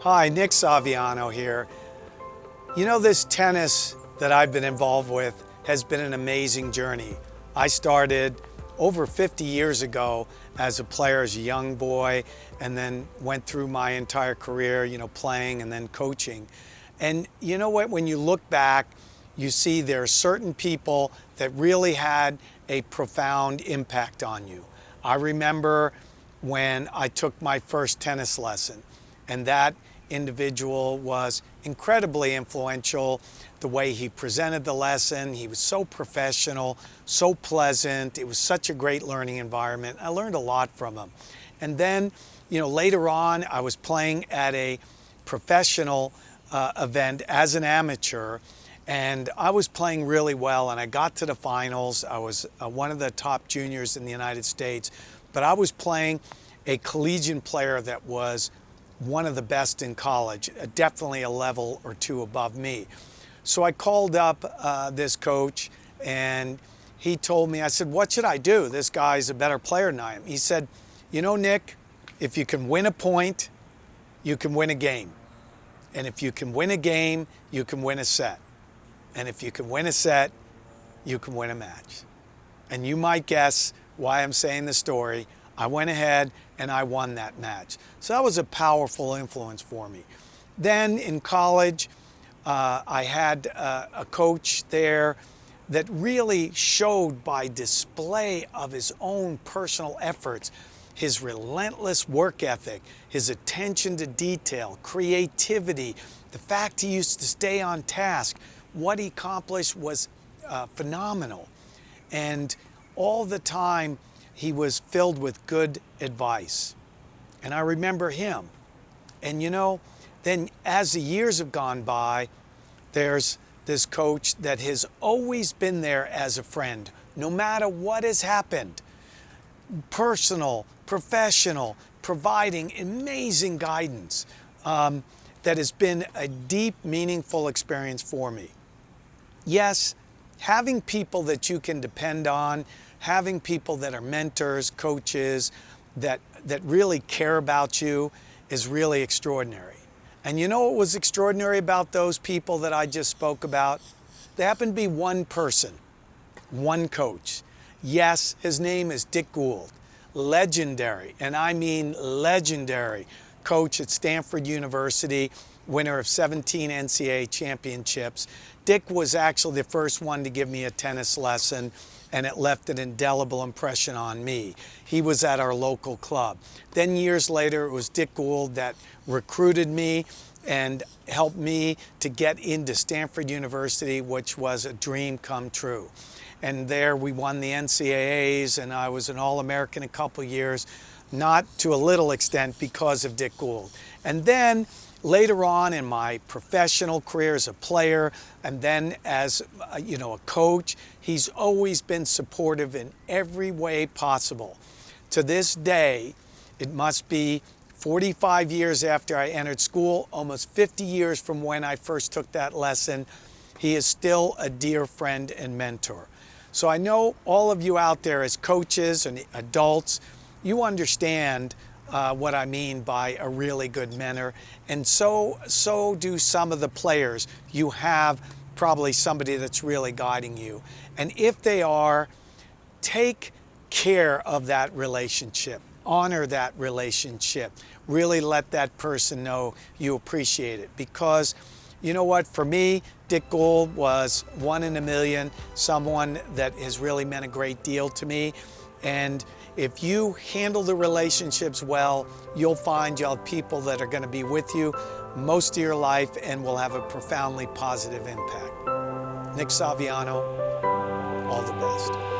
Hi, Nick Saviano here. You know, this tennis that I've been involved with has been an amazing journey. I started over 50 years ago as a player, as a young boy, and then went through my entire career, playing and then coaching. And you know what, when you look back, you see there are certain people that really had a profound impact on you. I remember when I took my first tennis lesson, and that individual was incredibly influential. The way he presented the lesson, he was so professional, so pleasant. It was such a great learning environment. I learned a lot from him. And then, later on, I was playing at a professional event as an amateur, and I was playing really well, and I got to the finals. I was one of the top juniors in the United States, but I was playing a collegiate player that was one of the best in college, definitely a level or two above me. So I called up this coach, and he told me, I said, what should I do? This guy's a better player than I am. He said, Nick, if you can win a point, you can win a game. And if you can win a game, you can win a set. And if you can win a set, you can win a match. And you might guess why I'm saying the story. I went ahead and I won that match. So that was a powerful influence for me. Then in college, I had a coach there that really showed by display of his own personal efforts, his relentless work ethic, his attention to detail, creativity, the fact he used to stay on task. What he accomplished was phenomenal. And all the time, he was filled with good advice. And I remember him. And then as the years have gone by, there's this coach that has always been there as a friend, no matter what has happened. Personal, professional, providing amazing guidance that has been a deep, meaningful experience for me. Yes, having people that you can depend on, having people that are mentors, coaches, that really care about you is really extraordinary. And you know what was extraordinary about those people that I just spoke about? They happened to be one person, one coach. Yes, his name is Dick Gould, legendary, and I mean legendary coach at Stanford University, winner of 17 NCAA championships. Dick was actually the first one to give me a tennis lesson, and it left an indelible impression on me. He was at our local club. Then years later, it was Dick Gould that recruited me and helped me to get into Stanford University, which was a dream come true. And there we won the NCAAs, and I was an All-American a couple years, not to a little extent because of Dick Gould. And then later on in my professional career as a player, and then as a coach, he's always been supportive in every way possible. To this day, it must be 45 years after I entered school, almost 50 years from when I first took that lesson, he is still a dear friend and mentor. So I know all of you out there as coaches and adults, you understand what I mean by a really good mentor, and so do some of the players. You have probably somebody that's really guiding you. And if they are, take care of that relationship, honor that relationship, really let that person know you appreciate it. Because you know what, for me, Dick Gould was one in a million, someone that has really meant a great deal to me. And if you handle the relationships well, you'll find you'll have people that are going to be with you most of your life and will have a profoundly positive impact. Nick Saviano, all the best.